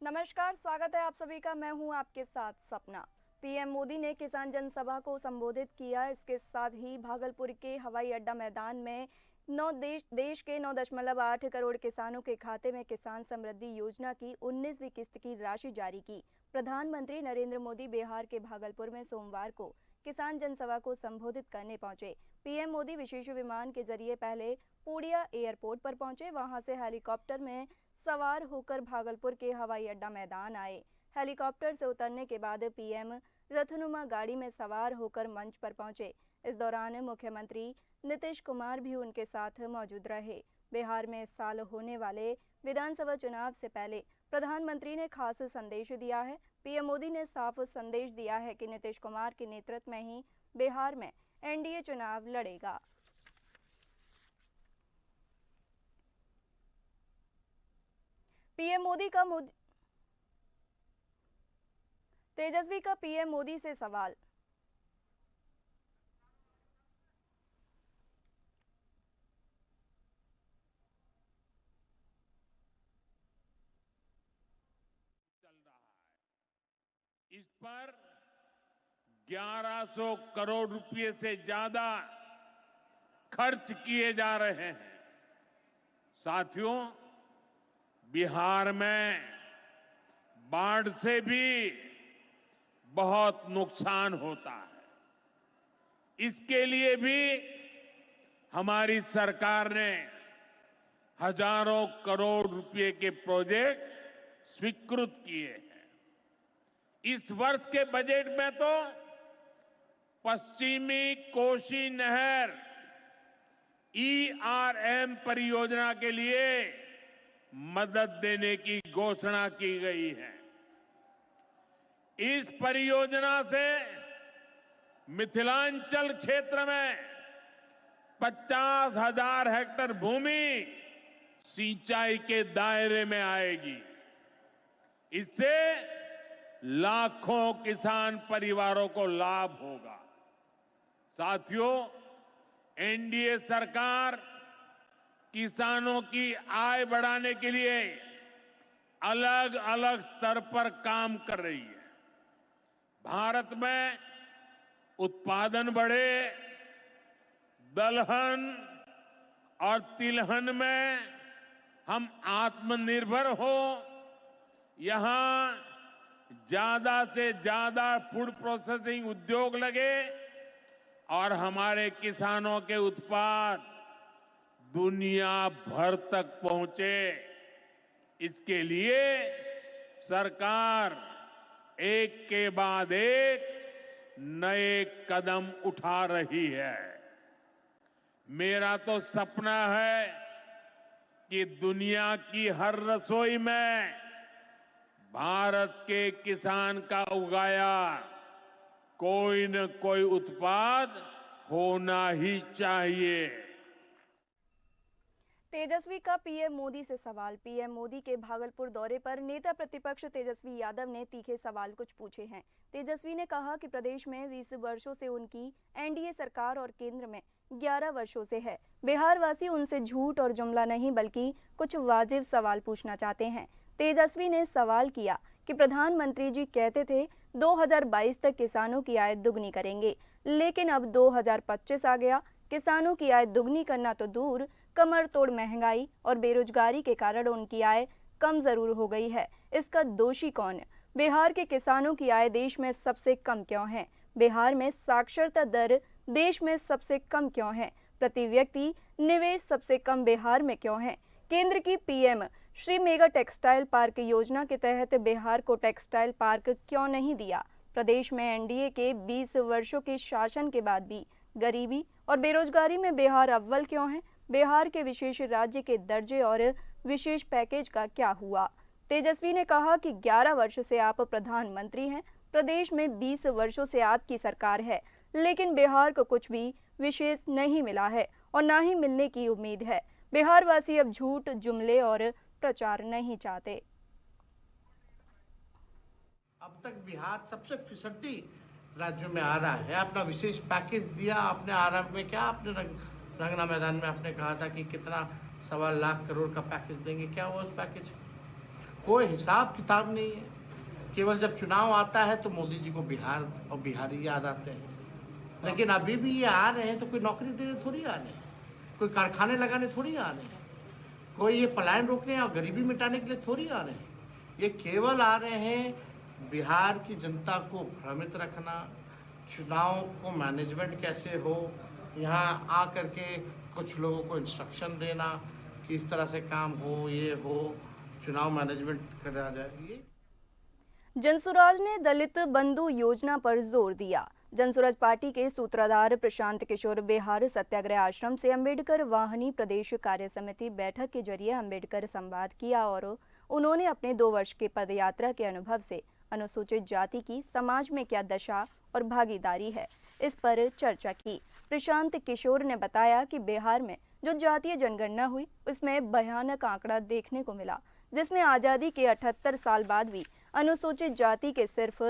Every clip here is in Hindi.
नमस्कार, स्वागत है आप सभी का। मैं हूं आपके साथ सपना। पीएम मोदी ने किसान जनसभा को संबोधित किया। इसके साथ ही भागलपुर के हवाई अड्डा मैदान में देश के 9.8 करोड़ किसानों के खाते में किसान समृद्धि योजना की 19वीं किस्त की राशि जारी की। प्रधानमंत्री नरेंद्र मोदी बिहार के भागलपुर में सोमवार को किसान जनसभा को संबोधित करने पहुंचे। पीएम मोदी विशेष विमान के जरिए पहले पूर्णिया एयरपोर्ट पर पहुंचे, वहां से हेलीकॉप्टर में सवार होकर भागलपुर के हवाई अड्डा मैदान आए। हेलीकॉप्टर से उतरने के बाद पीएम रथनुमा गाड़ी में सवार होकर मंच पर पहुंचे। इस दौरान मुख्यमंत्री नीतीश कुमार भी उनके साथ मौजूद रहे। बिहार में इस साल होने वाले विधानसभा चुनाव से पहले प्रधानमंत्री ने खास संदेश दिया है। पीएम मोदी ने साफ संदेश दिया है कि नीतीश कुमार के नेतृत्व में ही बिहार में एनडीए चुनाव लड़ेगा। पीएम मोदी का तेजस्वी का पीएम मोदी से सवाल। इस पर 1100 करोड़ रुपए से ज्यादा खर्च किए जा रहे हैं। साथियों, बिहार में बाढ़ से भी बहुत नुकसान होता है। इसके लिए भी हमारी सरकार ने हजारों करोड़ रुपए के प्रोजेक्ट स्वीकृत किए हैं। इस वर्ष के बजट में तो पश्चिमी कोसी नहर ईआरएम परियोजना के लिए मदद देने की घोषणा की गई है। इस परियोजना से मिथिलांचल क्षेत्र में 50,000 हेक्टेयर भूमि सिंचाई के दायरे में आएगी। इससे लाखों किसान परिवारों को लाभ होगा। साथियों, एनडीए सरकार किसानों की आय बढ़ाने के लिए अलग अलग स्तर पर काम कर रही है। भारत में उत्पादन बढ़े, दलहन और तिलहन में हम आत्मनिर्भर हो, यहां ज्यादा से ज्यादा फूड प्रोसेसिंग उद्योग लगे और हमारे किसानों के उत्पाद दुनिया भर तक पहुंचे। इसके लिए सरकार एक के बाद एक नए कदम उठा रही है। मेरा तो सपना है कि दुनिया की हर रसोई में भारत के किसान का उगाया कोई न कोई उत्पाद होना ही चाहिए। तेजस्वी का पीएम मोदी से सवाल। पीएम मोदी के भागलपुर दौरे पर नेता प्रतिपक्ष तेजस्वी यादव ने तीखे सवाल कुछ पूछे हैं। तेजस्वी ने कहा कि प्रदेश में 20 वर्षों से उनकी एनडीए सरकार और केंद्र में 11 वर्षों से है। बिहार वासी उनसे झूठ और जुमला नहीं बल्कि कुछ वाजिब सवाल पूछना चाहते हैं। तेजस्वी ने सवाल किया कि प्रधानमंत्री जी कहते थे 2022 तक किसानों की आय दुगनी करेंगे, लेकिन अब 2025 आ गया। किसानों की आय दुगनी करना तो दूर, कमर तोड़ महंगाई और बेरोजगारी के कारण उनकी आय कम जरूर हो गई है। इसका दोषी कौन? बिहार के किसानों की आय देश में सबसे कम क्यों है? बिहार में साक्षरता दर देश में सबसे कम क्यों है? प्रति व्यक्ति निवेश सबसे कम बिहार में क्यों है? केंद्र की PM Shri mega textile park योजना के तहत बिहार को टेक्सटाइल पार्क क्यों नहीं दिया? प्रदेश में एनडीए के 20 वर्षों के शासन के बाद भी गरीबी और बेरोजगारी में बिहार अव्वल क्यों है? बिहार के विशेष राज्य के दर्जे और विशेष पैकेज का क्या हुआ? तेजस्वी ने कहा कि 11 वर्ष से आप प्रधानमंत्री हैं, प्रदेश में 20 वर्षों से आपकी सरकार है, लेकिन बिहार को कुछ भी विशेष नहीं मिला है और ना ही मिलने की उम्मीद है। बिहार वासी अब झूठ, जुमले और प्रचार नहीं चाहते। अब तक बिहार सबसे फिसड्डी राज्यों में आ रहा है। अपना विशेष पैकेज दिया आपने। आरंभ में क्या आपने रंगना मैदान में आपने कहा था कि कितना 1.25 लाख करोड़ का पैकेज देंगे, क्या हुआ उस पैकेज? कोई हिसाब किताब नहीं है। केवल जब चुनाव आता है तो मोदी जी को बिहार और बिहारी याद आते हैं, लेकिन अभी भी ये आ रहे हैं तो कोई नौकरी देने थोड़ी आ रहे हैं, कोई कारखाने लगाने थोड़ी आ रहे हैं, कोई ये पलायन रोकने और गरीबी मिटाने के लिए थोड़ी आ रहे हैं। ये केवल आ रहे हैं बिहार की जनता को भ्रमित रखना, चुनाव को मैनेजमेंट कैसे हो, यहाँ आ करके कुछ लोगों को इंस्ट्रक्शन देना कि इस तरह से काम हो, ये हो, चुनाव मैनेजमेंट करा जाए। ये जनसुराज ने दलित बंधु योजना पर जोर दिया। जनसुराज पार्टी के सूत्रधार प्रशांत किशोर बिहार सत्याग्रह आश्रम से अंबेडकर वाहिनी प्रदेश कार्य समिति बैठक के जरिए अंबेडकर संवाद किया और उन्होंने अपने 2 वर्ष के पदयात्रा के अनुभव से अनुसूचित जाति की समाज में क्या दशा और भागीदारी है, इस पर चर्चा की। प्रशांत किशोर ने बताया कि बिहार में जो जातीय जनगणना हुई उसमें भयानक आंकड़ा देखने को मिला, जिसमें आज़ादी के 78 साल बाद भी अनुसूचित जाति के सिर्फ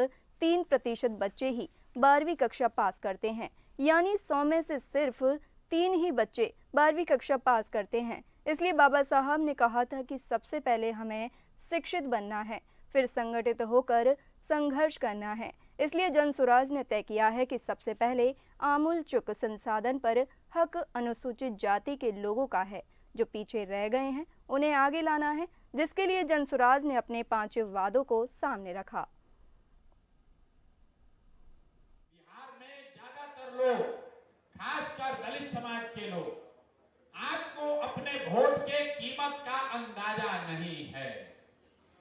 3% बच्चे ही 12वीं कक्षा पास करते हैं, यानी 100 में से सिर्फ 3 ही बच्चे 12वीं कक्षा पास करते हैं। इसलिए बाबा साहब ने कहा था कि सबसे पहले हमें शिक्षित बनना है, फिर संगठित होकर संघर्ष करना है। इसलिए जनसुराज ने तय किया है कि सबसे पहले आमूल चूक संसाधन पर हक अनुसूचित जाति के लोगों का है। जो पीछे रह गए हैं उन्हें आगे लाना है, जिसके लिए जनसुराज ने अपने 5 वादों को सामने रखा। बिहार में ज्यादातर लोग, खासकर दलित समाज के लोग, आपको अपने वोट के कीमत का अंदाजा नहीं है।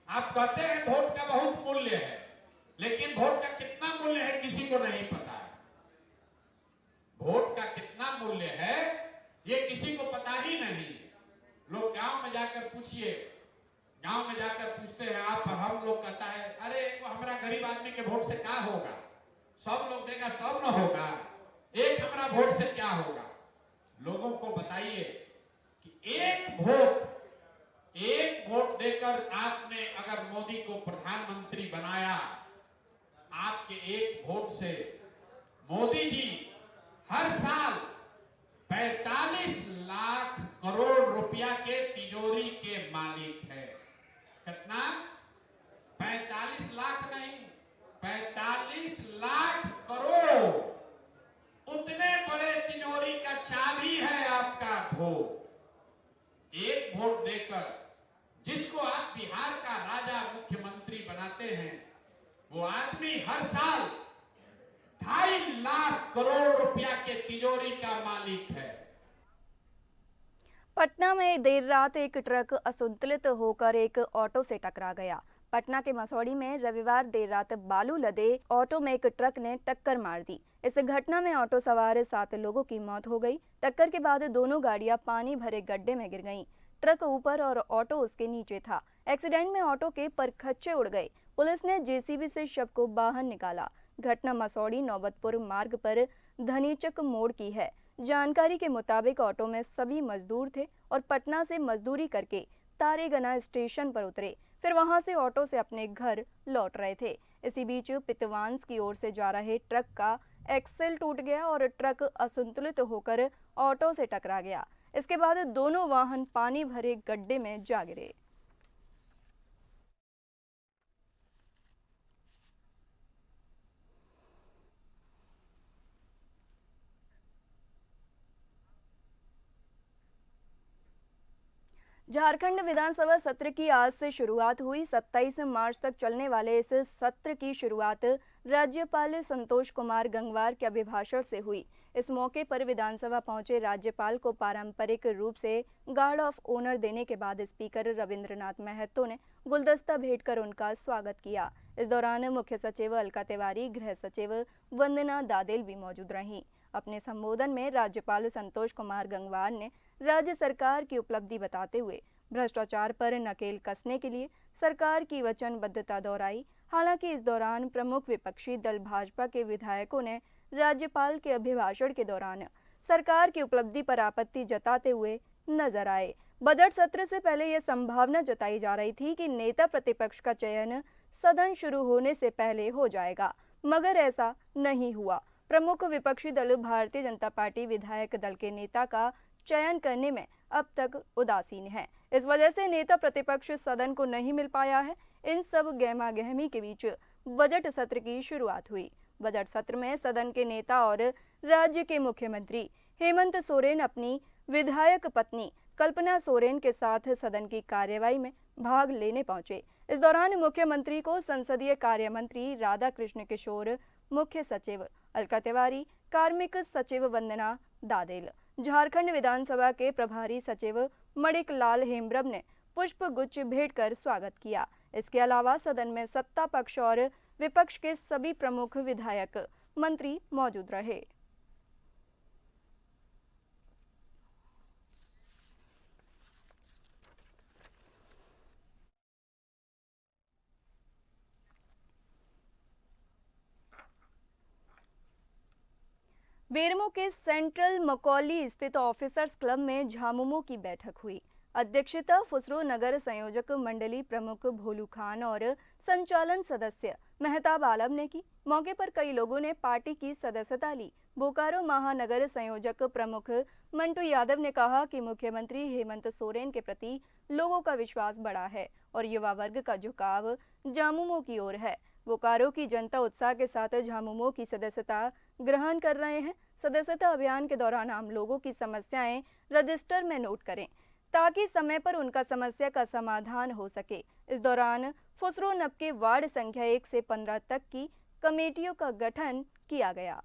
आप कहते हैं वोट का बहुत मूल्य है, लेकिन वोट का कितना मूल्य है किसी को नहीं पता है। वोट का कितना मूल्य है ये किसी को पता ही नहीं। लोग गांव में जाकर पूछिए, गांव में जाकर पूछते हैं आप, हम लोग कहता है अरे वो हमारा गरीब आदमी के वोट से क्या होगा, सब लोग देगा तब न होगा, एक हमारा वोट से क्या होगा। लोगों को बताइए कि एक वोट देकर आपने अगर मोदी को प्रधानमंत्री बनाया, आपके एक वोट से मोदी जी हर साल 45 लाख करोड़ रुपया के तिजोरी के मालिक है। कितना? 45 लाख नहीं, 45 लाख करोड़। उतने बड़े तिजोरी का चाबी है आपका वोट। एक वोट देकर जिसको आप बिहार का राजा मुख्यमंत्री बनाते हैं, वो आदमी हर साल 2.5 लाख करोड़ रुपया के तिजोरी का मालिक है। पटना में देर रात एक ट्रक असंतुलित होकर एक ऑटो से टकरा गया। पटना के मसौड़ी में रविवार देर रात बालू लदे ऑटो में एक ट्रक ने टक्कर मार दी। इस घटना में ऑटो सवार 7 लोगों की मौत हो गई। टक्कर के बाद दोनों गाड़ियां पानी भरे गड्ढे में गिर गईं। ट्रक ऊपर और ऑटो उसके नीचे था। एक्सीडेंट में ऑटो के परखच्चे उड़ गए। पुलिस ने जेसीबी से शव को बाहर निकाला। घटना मसौड़ी नौबतपुर मार्ग पर धनीचक मोड़ की है। जानकारी के मुताबिक ऑटो में सभी मजदूर थे और पटना से मजदूरी करके तारेगना स्टेशन पर उतरे, फिर वहां से ऑटो से अपने घर लौट रहे थे। इसी बीच पितवांस की ओर से जा रहे ट्रक का एक्सेल टूट गया और ट्रक असंतुलित होकर ऑटो से टकरा गया। इसके बाद दोनों वाहन पानी भरे गड्ढे में जा गिरे। झारखंड विधानसभा सत्र की आज से शुरुआत हुई। 27 मार्च तक चलने वाले इस सत्र की शुरुआत राज्यपाल संतोष कुमार गंगवार के अभिभाषण से हुई। इस मौके पर विधानसभा पहुंचे राज्यपाल को पारंपरिक रूप से गार्ड ऑफ ऑनर देने के बाद स्पीकर रविंद्रनाथ महतो ने गुलदस्ता भेंट कर उनका स्वागत किया। इस दौरान मुख्य सचिव अलका तिवारी, गृह सचिव वंदना दादेल भी मौजूद रहीं। अपने संबोधन में राज्यपाल संतोष कुमार गंगवार ने राज्य सरकार की उपलब्धि बताते हुए भ्रष्टाचार पर नकेल कसने के लिए सरकार की वचनबद्धता दोहराई। हालांकि इस दौरान प्रमुख विपक्षी दल भाजपा के विधायकों ने राज्यपाल के अभिभाषण के दौरान सरकार की उपलब्धि पर आपत्ति जताते हुए नजर आए। बजट सत्र से पहले यह संभावना जताई जा रही थी कि नेता प्रतिपक्ष का चयन सदन शुरू होने से पहले हो जाएगा, मगर ऐसा नहीं हुआ। प्रमुख विपक्षी दल भारतीय जनता पार्टी विधायक दल के नेता का चयन करने में अब तक उदासीन है। इस वजह से नेता प्रतिपक्ष सदन को नहीं मिल पाया है। इन सब गहमागहमी के बीच बजट सत्र की शुरुआत हुई। बजट सत्र में सदन के नेता और राज्य के मुख्यमंत्री हेमंत सोरेन अपनी विधायक पत्नी कल्पना सोरेन के साथ सदन की कार्यवाही में भाग लेने पहुंचे। इस दौरान मुख्यमंत्री को संसदीय कार्य मंत्री राधा कृष्ण किशोर, मुख्य सचिव अलका तिवारी, कार्मिक सचिव वंदना दादेल, झारखंड विधानसभा के प्रभारी सचिव मणिक लाल हेम्ब्रम ने पुष्प गुच्छ भेंट कर स्वागत किया। इसके अलावा सदन में सत्ता पक्ष और विपक्ष के सभी प्रमुख विधायक मंत्री मौजूद रहे। बेरमो के सेंट्रल मकौली स्थित ऑफिसर्स क्लब में झामुमो की बैठक हुई। अध्यक्षता फुसरो नगर संयोजक मंडली प्रमुख भोलू खान और संचालन सदस्य मेहताब आलम ने की। मौके पर कई लोगों ने पार्टी की सदस्यता ली। बोकारो महानगर संयोजक प्रमुख मंटू यादव ने कहा कि मुख्यमंत्री हेमंत सोरेन के प्रति लोगों का विश्वास बढ़ा है और युवा वर्ग का झुकाव झामुमो की ओर है। बोकारो की जनता उत्साह के साथ झामुमो की सदस्यता ग्रहण कर रहे हैं। सदस्यता अभियान के दौरान आम लोगों की समस्याएं रजिस्टर में नोट करें ताकि समय पर उनका समस्या का समाधान हो सके। इस दौरान फुसरो नब के वार्ड संख्या 1 से 15 तक की कमेटियों का गठन किया गया।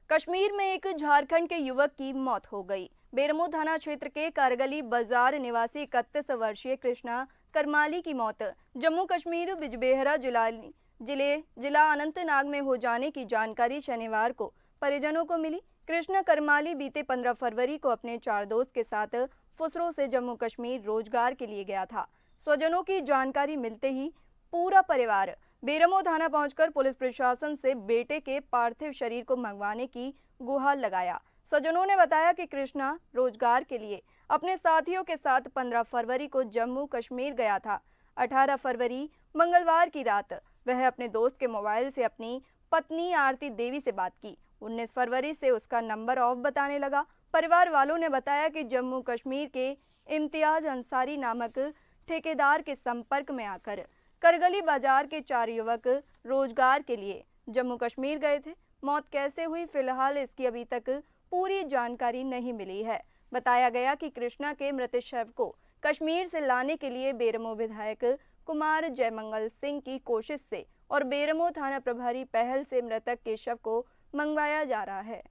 कश्मीर में एक झारखंड के युवक की मौत हो गई। बेरमो थाना क्षेत्र के कारगली बाजार निवासी 31 वर्षीय कृष्णा करमाली की मौत जम्मू कश्मीर बिजबेहरा जिला अनंतनाग में हो जाने की जानकारी शनिवार को परिजनों को मिली। कृष्णा करमाली बीते 15 फरवरी को अपने 4 दोस्त के साथ फुसरो से जम्मू कश्मीर रोजगार के लिए गया था। स्वजनों की जानकारी मिलते ही पूरा परिवार बेरमो थाना पहुंचकर पुलिस प्रशासन से बेटे के पार्थिव शरीर को मंगवाने की गुहार लगाया। स्वजनों ने बताया कि कृष्णा रोजगार के लिए अपने साथियों के साथ 15 फरवरी को जम्मू कश्मीर गया था। 18 फरवरी मंगलवार की रात वह अपने दोस्त के मोबाइल से अपनी पत्नी आरती देवी से बात की। 19 फरवरी से उसका नंबर ऑफ बताने लगा। परिवार वालों ने बताया कि जम्मू कश्मीर के इम्तियाज अंसारी नामक ठेकेदार के संपर्क में आकर करगली बाजार के 4 युवक रोजगार के लिए जम्मू कश्मीर गए थे। मौत कैसे हुई, फिलहाल इसकी अभी तक पूरी जानकारी नहीं मिली है। बताया गया कि कृष्णा के मृत शव को कश्मीर से लाने के लिए बेरमो विधायक कुमार जयमंगल सिंह की कोशिश से और बेरमो थाना प्रभारी पहल से मृतक के शव को मंगवाया जा रहा है।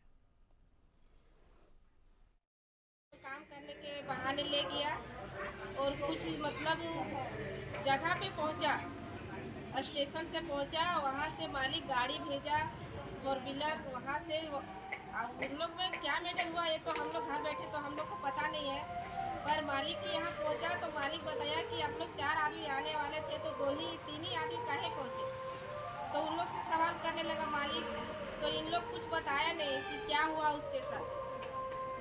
काम करने के बहाने ले गया और कुछ जगह पे पहुंचा, स्टेशन से पहुंचा, वहां से मालिक गाड़ी भेजा फोर व्हीलर, वहां से उन लोग में क्या मैटर हुआ ये तो हम लोग घर बैठे तो हम लोग को पता नहीं है। पर मालिक के यहाँ पहुंचा तो मालिक बताया कि आप लोग 4 आदमी आने वाले थे तो 3 ही आदमी काहे पहुंचे। तो उन लोग से सवाल करने लगा मालिक, तो इन लोग कुछ बताया नहीं कि क्या हुआ उसके साथ,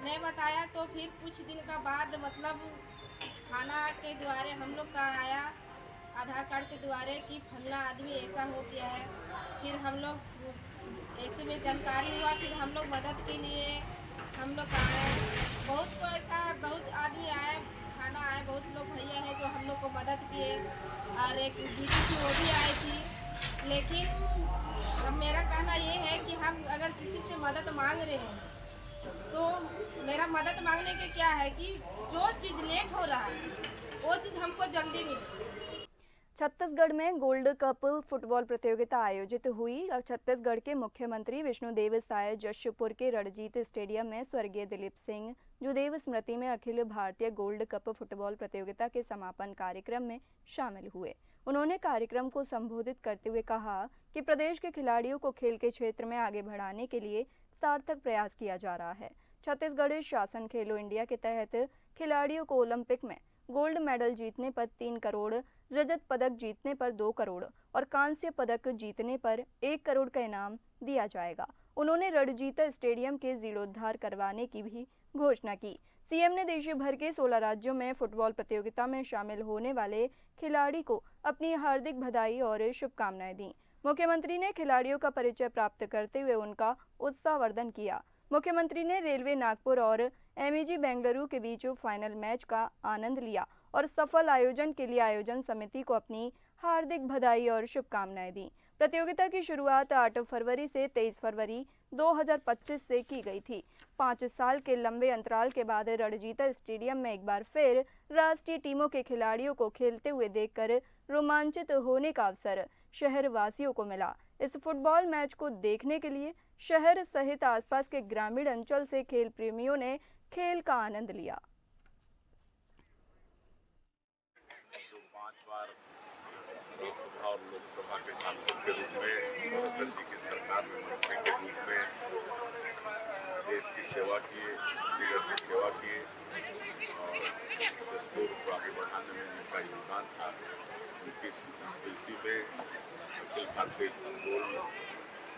नहीं बताया। तो फिर कुछ दिन का बाद थाना के द्वारे हम लोग का आया आधार कार्ड के द्वारे कि फलना आदमी ऐसा हो गया है। फिर हम लोग ऐसे में जानकारी हुआ, फिर हम लोग मदद के लिए हम लोग आए। बहुत आदमी आए, थाना आए, बहुत लोग भैया हैं जो हम लोग को मदद किए और एक दीदी थी वो भी आई थी। लेकिन अब मेरा कहना ये है कि हम अगर किसी से मदद मांग रहे हैं तो मेरा मदद मांगने के क्या है कि जो चीज़ लेट हो रहा है वो चीज़ हमको जल्दी मिले। छत्तीसगढ़ में गोल्ड कप फुटबॉल प्रतियोगिता आयोजित हुई। छत्तीसगढ़ के मुख्यमंत्री विष्णुदेव साय जशपुर के रणजीत स्टेडियम में स्वर्गीय दिलीप सिंह जुदेव स्मृति में Akhil Bharatiya gold cup football प्रतियोगिता के समापन कार्यक्रम में शामिल हुए। उन्होंने कार्यक्रम को संबोधित करते हुए कहा कि प्रदेश के खिलाड़ियों को खेल के क्षेत्र में आगे बढ़ाने के लिए सार्थक प्रयास किया जा रहा है। छत्तीसगढ़ शासन खेलो इंडिया के तहत खिलाड़ियों को ओलंपिक में गोल्ड मेडल जीतने पर 3 करोड़, रजत पदक जीतने पर 2 करोड़ और कांस्य पदक जीतने पर 1 करोड़ का इनाम दिया जाएगा। उन्होंने रणजीत स्टेडियम के जीर्णोद्धार करवाने की भी घोषणा की। सीएम ने देश भर के 16 राज्यों में फुटबॉल प्रतियोगिता में शामिल होने वाले खिलाड़ी को अपनी हार्दिक बधाई और शुभकामनाएं दी। मुख्यमंत्री ने खिलाड़ियों का परिचय प्राप्त करते हुए उनका उत्साहवर्धन किया। मुख्यमंत्री ने रेलवे नागपुर और एमईजी बेंगलुरु के बीच फाइनल मैच का आनंद लिया और सफल आयोजन के लिए आयोजन समिति को अपनी हार्दिक बधाई और शुभकामनाएं दी। प्रतियोगिता की शुरुआत 8 फरवरी से 23 फरवरी 2025 से की गई थी। 5 साल के लंबे अंतराल के बाद रणजीता स्टेडियम में एक बार फिर राष्ट्रीय टीमों के खिलाड़ियों को खेलते हुए देखकर रोमांचित होने का अवसर शहर वासियों को मिला। इस फुटबॉल मैच को देखने के लिए शहर सहित आसपास के ग्रामीण अंचल से खेल प्रेमियों ने खेल का आनंद लिया। जो 5 बार राज्यसभा और लोकसभा के सांसद के रूप में और अटल जी की सरकार में मंत्री के रूप में देश की सेवा किए, छत्तीसगढ़ की सेवा किए और जसपुर को आगे बढ़ाने में जिनका योगदान था, उनकी स्मृति में Akhil Bharatiya football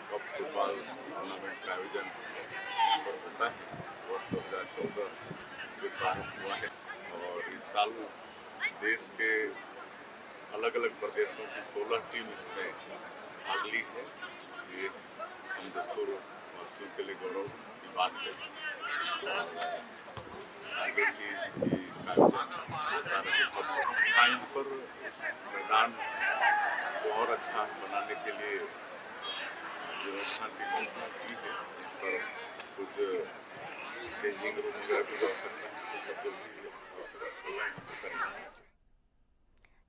cup football tournament का आयोजन यहाँ पर होता है। वर्ष 2014 से प्रारंभ हुआ है और इस साल देश के अलग अलग प्रदेशों की 16 टीम इसमें भाग ली है। ये हम जसपुर वासियों के लिए गौरव की बात है। आगे की इसका आयोजन होता रहे। टाइम पर इस मैदान को और अच्छा बनाने के लिए जीर्णोद्धार की घोषणा की है। पर कुछ चेंजिंग रूम वगैरह की आवश्यकता है, तो सब जल्दी आवश्यकता करेंगे।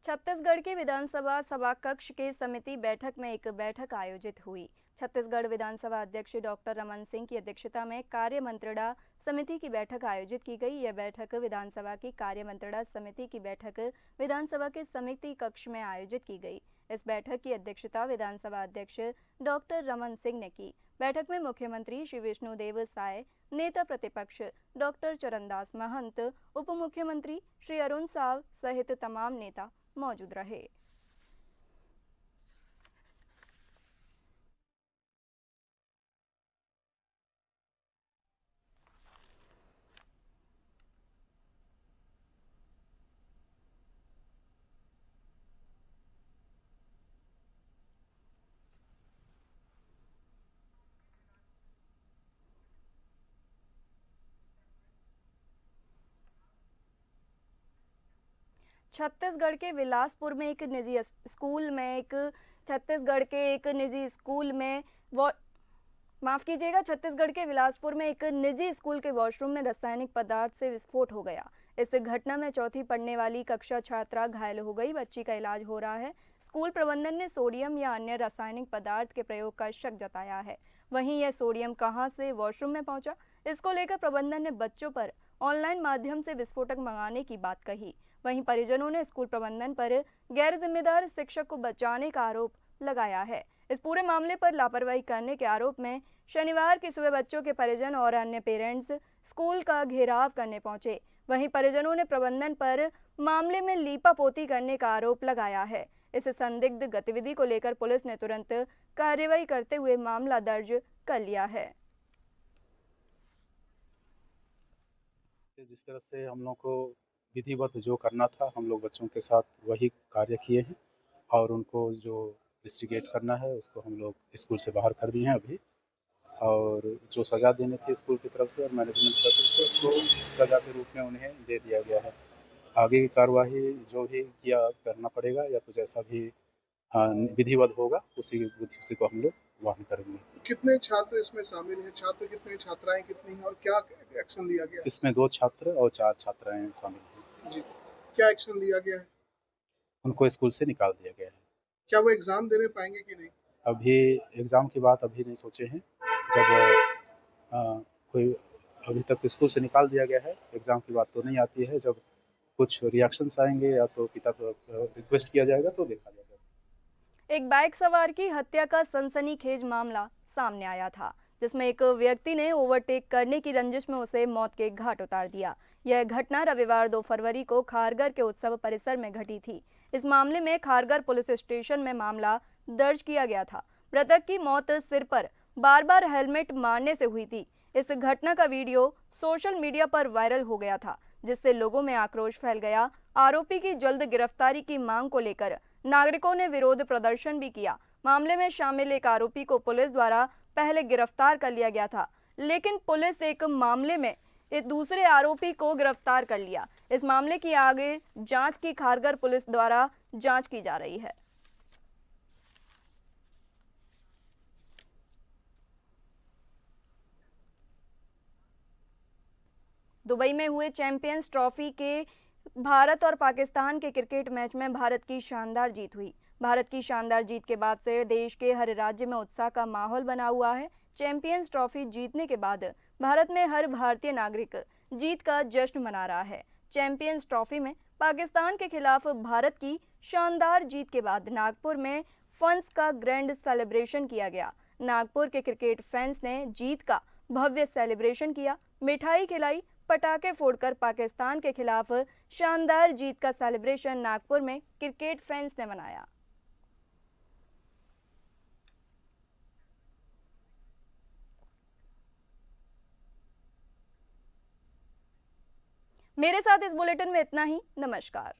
छत्तीसगढ़ के विधानसभा सभा कक्ष के समिति बैठक में एक बैठक आयोजित हुई। छत्तीसगढ़ विधानसभा अध्यक्ष डॉक्टर रमन सिंह की अध्यक्षता में कार्य मंत्रणा समिति की बैठक आयोजित की गई। यह बैठक विधानसभा की कार्य मंत्रणा समिति की बैठक विधानसभा के समिति कक्ष में आयोजित की गई। इस बैठक की अध्यक्षता विधानसभा अध्यक्ष डॉक्टर रमन सिंह ने की। बैठक में मुख्यमंत्री श्री विष्णुदेव साय, नेता प्रतिपक्ष डॉक्टर चरणदास महंत, उप मुख्यमंत्री श्री अरुण साव सहित तमाम नेता मौजूद रहे। छत्तीसगढ़ के बिलासपुर में एक निजी स्कूल में छत्तीसगढ़ के बिलासपुर में एक निजी स्कूल के वॉशरूम में रासायनिक पदार्थ से विस्फोट हो गया। इस घटना में चौथी पढ़ने वाली कक्षा छात्रा घायल हो गई। बच्ची का इलाज हो रहा है। स्कूल प्रबंधन ने सोडियम या अन्य रासायनिक पदार्थ के प्रयोग का शक जताया है। वहीं यह सोडियम कहां से वॉशरूम में पहुंचा, इसको लेकर प्रबंधन ने बच्चों पर ऑनलाइन माध्यम से विस्फोटक मंगाने की बात कही। वहीं परिजनों ने स्कूल प्रबंधन पर गैर जिम्मेदार शिक्षक को बचाने का आरोप लगाया है। इस पूरे मामले पर लापरवाही करने के आरोप में शनिवार की सुबह बच्चों के परिजन और अन्य पेरेंट्स स्कूल का घेराव करने पहुंचे। वहीं परिजनों ने प्रबंधन पर मामले में लीपापोती करने का आरोप लगाया है। इस संदिग्ध गतिविधि को लेकर पुलिस ने तुरंत कार्रवाई करते हुए मामला दर्ज कर लिया है। जिस तरह से हम लोग को विधिवत जो करना था, हम लोग बच्चों के साथ वही कार्य किए हैं और उनको जो इंस्टिगेट करना है उसको हम लोग स्कूल से बाहर कर दिए हैं अभी। और जो सज़ा देनी थी स्कूल की तरफ से और मैनेजमेंट की तरफ से उसको सज़ा के रूप में उन्हें दे दिया गया है। आगे की कार्यवाही जो भी किया करना पड़ेगा या तो जैसा भी विधिवत होगा उसी को हम लोग वहन करेंगे। कितने छात्र इसमें शामिल हैं? छात्र कितने, छात्राएं कितनी हैं और क्या एक्शन लिया गया? इसमें 2 छात्र और 4 छात्राएं शामिल हैं। जी, क्या एक्शन लिया गया है? उनको स्कूल से निकाल दिया गया है। क्या वो एग्जाम देने पाएंगे कि नहीं? अभी एग्ज़ाम की बात अभी नहीं सोचे हैं। जब कोई अभी तक स्कूल से निकाल दिया गया है, एग्ज़ाम की बात तो नहीं आती है। जब कुछ रिएक्शंस आएंगे या तो पिता को रिक्वेस्ट किया जाएगा तो देखा जाएगा। एक बाइक सवार की हत्या का सनसनीखेज मामला सामने आया था, जिसमें एक व्यक्ति ने ओवरटेक करने की रंजिश में उसे मौत के घाट उतार दिया। यह घटना रविवार 2 फरवरी को खारगर के उत्सव परिसर में घटी थी। इस मामले में खारगर पुलिस स्टेशन में मामला दर्ज किया गया था। मृतक की मौत सिर पर बार बार हेलमेट मारने से हुई थी। इस घटना का वीडियो सोशल मीडिया पर वायरल हो गया था, जिससे लोगों में आक्रोश फैल गया। आरोपी की जल्द गिरफ्तारी की मांग को लेकर नागरिकों ने विरोध प्रदर्शन भी किया। मामले में शामिल एक आरोपी को पुलिस द्वारा पहले गिरफ्तार कर लिया गया था, लेकिन पुलिस एक मामले में एक दूसरे आरोपी को गिरफ्तार कर लिया। इस मामले की आगे जांच की खारगर पुलिस द्वारा जांच की जा रही है। दुबई में हुए चैंपियंस ट्रॉफी के भारत और पाकिस्तान के क्रिकेट मैच में भारत की शानदार जीत हुई। भारत की शानदार जीत के बाद से देश के हर राज्य में उत्साह का माहौल बना हुआ है। चैंपियंस ट्रॉफी जीतने के बाद भारत में हर भारतीय नागरिक जीत का जश्न मना रहा है। चैंपियंस ट्रॉफी में पाकिस्तान के खिलाफ भारत की शानदार जीत के बाद नागपुर में फंस का ग्रैंड सेलिब्रेशन किया गया। नागपुर के क्रिकेट फैंस ने जीत का भव्य सेलिब्रेशन किया, मिठाई खिलाई, पटाखे फोड़कर पाकिस्तान के खिलाफ शानदार जीत का सेलिब्रेशन नागपुर में क्रिकेट फैंस ने मनाया। मेरे साथ इस बुलेटिन में इतना ही। नमस्कार।